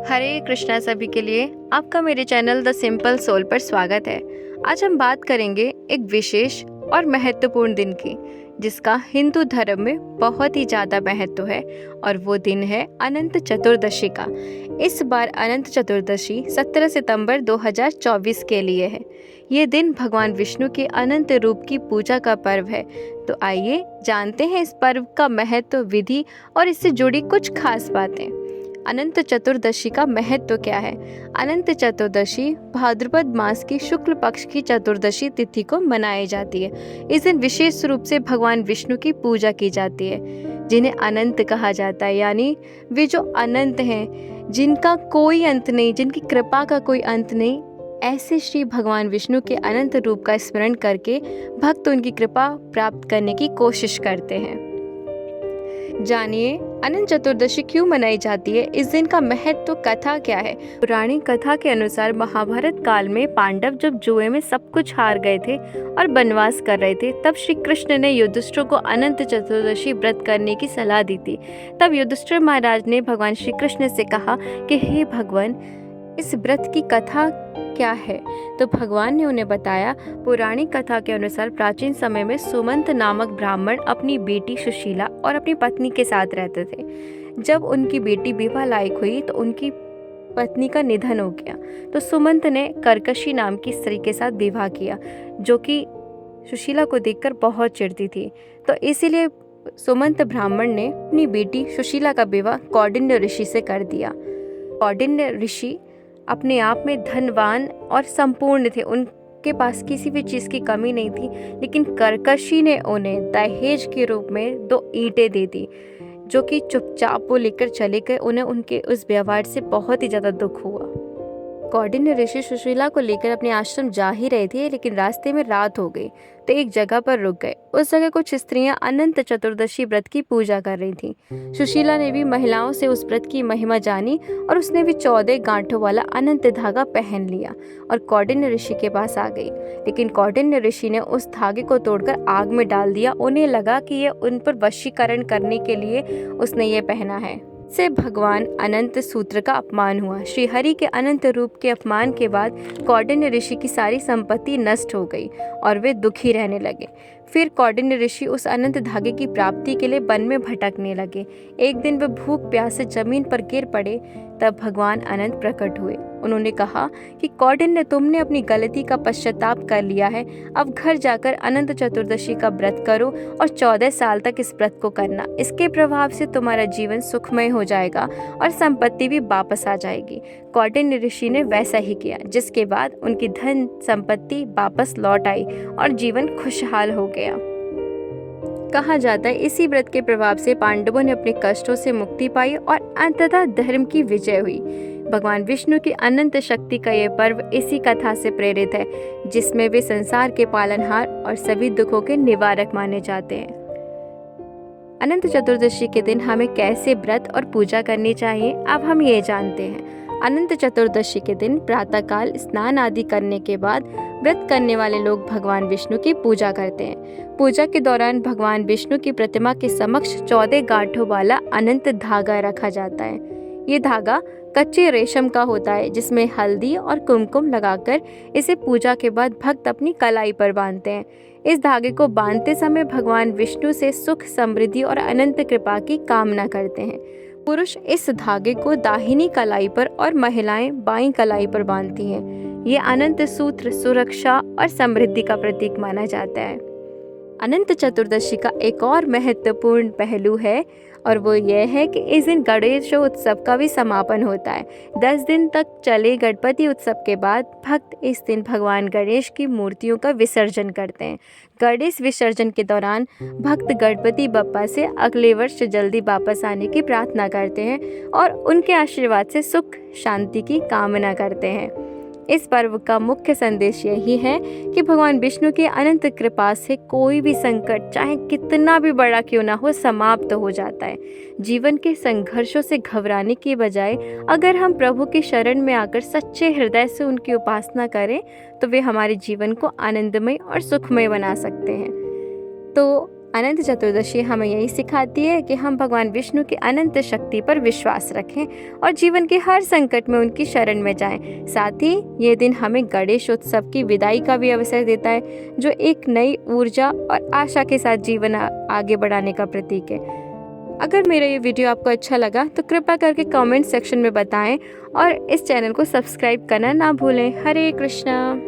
हरे कृष्णा सभी के लिए आपका मेरे चैनल द सिंपल सोल पर स्वागत है। आज हम बात करेंगे एक विशेष और महत्वपूर्ण दिन की, जिसका हिंदू धर्म में बहुत ही ज़्यादा महत्व है, और वो दिन है अनंत चतुर्दशी का। इस बार अनंत चतुर्दशी 17 सितंबर 2024 के लिए है। ये दिन भगवान विष्णु के अनंत रूप की पूजा का पर्व है। तो आइए जानते हैं इस पर्व का महत्व, विधि और इससे जुड़ी कुछ खास बातें। अनंत चतुर्दशी का महत्व क्या है? अनंत चतुर्दशी भाद्रपद मास की शुक्ल पक्ष की चतुर्दशी तिथि को मनाई जाती है। इस दिन विशेष रूप से भगवान विष्णु की पूजा की जाती है, जिन्हें अनंत कहा जाता है, यानी वे जो अनंत हैं, जिनका कोई अंत नहीं, जिनकी कृपा का कोई अंत नहीं। ऐसे श्री भगवान विष्णु के अनंत रूप का स्मरण करके भक्त उनकी कृपा प्राप्त करने की कोशिश करते हैं। जानिए अनंत चतुर्दशी क्यों मनाई जाती है, इस दिन का महत्व, कथा क्या है। पुरानी कथा के अनुसार महाभारत काल में पांडव जब जुए में सब कुछ हार गए थे और वनवास कर रहे थे, तब श्री कृष्ण ने युधिष्ठिर को अनंत चतुर्दशी व्रत करने की सलाह दी थी। तब युधिष्ठिर महाराज ने भगवान श्री कृष्ण से कहा कि हे भगवान, इस व्रत की कथा क्या है? तो भगवान ने उन्हें बताया। पौराणिक कथा के अनुसार प्राचीन समय में सुमंत नामक ब्राह्मण अपनी बेटी सुशीला और अपनी पत्नी के साथ रहते थे। जब उनकी बेटी विवाह लायक हुई तो उनकी पत्नी का निधन हो गया। तो सुमंत ने कर्कशी नाम की स्त्री के साथ विवाह किया, जो कि सुशीला को देखकर बहुत चिढ़ती थी। तो इसीलिए सुमंत ब्राह्मण ने अपनी बेटी सुशीला का विवाह कौंडिन्य ऋषि से कर दिया। कौंडिन्य ऋषि अपने आप में धनवान और संपूर्ण थे, उनके पास किसी भी चीज़ की कमी नहीं थी, लेकिन कर्कशी ने उन्हें दहेज के रूप में 2 ईंटें दे दी, जो कि चुपचाप वो लेकर चले गए। उन्हें उनके उस व्यवहार से बहुत ही ज़्यादा दुख हुआ। कौंडिन्य ऋषि सुशीला को लेकर अपने आश्रम जा ही रहे थे, लेकिन रास्ते में रात हो गई तो एक जगह पर रुक गए। उस जगह कुछ स्त्रियां अनंत चतुर्दशी व्रत की पूजा कर रही थीं। सुशीला ने भी महिलाओं से उस व्रत की महिमा जानी और उसने भी 14 गांठों वाला अनंत धागा पहन लिया और कौंडिन्य ऋषि के पास आ गई। लेकिन कौंडिन्य ऋषि ने उस धागे को तोड़कर आग में डाल दिया। उन्हें लगा कि ये उन पर वशीकरण करने के लिए उसने ये पहना है। से भगवान अनंत सूत्र का अपमान हुआ। श्री हरि के अनंत रूप के अपमान के बाद कौंडिन्य ऋषि की सारी संपत्ति नष्ट हो गई और वे दुखी रहने लगे। फिर कौंडिन्य ऋषि उस अनंत धागे की प्राप्ति के लिए वन में भटकने लगे। एक दिन वे भूख प्यास से जमीन पर गिर पड़े। तब भगवान अनंत प्रकट हुए। उन्होंने कहा कि कौंडिन्य, तुमने अपनी गलती का पश्चाताप कर लिया है। अब घर जाकर अनंत चतुर्दशी का व्रत करो और 14 साल तक इस व्रत को करना। इसके प्रभाव से तुम्हारा जीवन सुखमय हो जाएगा और संपत्ति भी वापस आ जाएगी। कौंडिन्य ऋषि ने वैसा ही किया, जिसके बाद उनकी धन संपत्ति वापस लौट आई और जीवन खुशहाल हो गया। कहा जाता है इसी व्रत के प्रभाव से पांडवों ने अपने कष्टों से मुक्ति पाई और अंततः धर्म की विजय हुई। भगवान विष्णु की अनंत शक्ति का यह पर्व इसी कथा से प्रेरित है, जिसमें वे संसार के पालनहार और सभी दुखों के निवारक माने जाते हैं। अनंत चतुर्दशी के दिन हमें कैसे व्रत और पूजा करनी चाहिए, अब हम ये जानते हैं। अनंत चतुर्दशी के दिन प्रातःकाल स्नान आदि करने के बाद व्रत करने वाले लोग भगवान विष्णु की पूजा करते हैं। पूजा के दौरान भगवान विष्णु की प्रतिमा के समक्ष 14 गांठों वाला अनंत धागा रखा जाता है। ये धागा कच्चे रेशम का होता है, जिसमें हल्दी और कुमकुम लगाकर इसे पूजा के बाद भक्त अपनी कलाई पर बांधते हैं। इस धागे को बांधते समय भगवान विष्णु से सुख, समृद्धि और अनंत कृपा की कामना करते हैं। पुरुष इस धागे को दाहिनी कलाई पर और महिलाएं बाईं कलाई पर बांधती हैं। ये अनंत सूत्र सुरक्षा और समृद्धि का प्रतीक माना जाता है। अनंत चतुर्दशी का एक और महत्वपूर्ण पहलू है, और वो यह है कि इस दिन गणेश उत्सव का भी समापन होता है। 10 दिन तक चले गणपति उत्सव के बाद भक्त इस दिन भगवान गणेश की मूर्तियों का विसर्जन करते हैं। गणेश विसर्जन के दौरान भक्त गणपति बप्पा से अगले वर्ष जल्दी वापस आने की प्रार्थना करते हैं और उनके आशीर्वाद से सुख शांति की कामना करते हैं। इस पर्व का मुख्य संदेश यही है कि भगवान विष्णु की अनंत कृपा से कोई भी संकट, चाहे कितना भी बड़ा क्यों ना हो, समाप्त हो जाता है। जीवन के संघर्षों से घबराने की बजाय अगर हम प्रभु की शरण में आकर सच्चे हृदय से उनकी उपासना करें, तो वे हमारे जीवन को आनंदमय और सुखमय बना सकते हैं। तो अनंत चतुर्दशी हमें यही सिखाती है कि हम भगवान विष्णु की अनंत शक्ति पर विश्वास रखें और जीवन के हर संकट में उनकी शरण में जाएं। साथ ही ये दिन हमें गणेश उत्सव की विदाई का भी अवसर देता है, जो एक नई ऊर्जा और आशा के साथ जीवन आगे बढ़ाने का प्रतीक है। अगर मेरा ये वीडियो आपको अच्छा लगा तो कृपया करके कमेंट सेक्शन में बताएं और इस चैनल को सब्सक्राइब करना ना भूलें। हरे कृष्णा।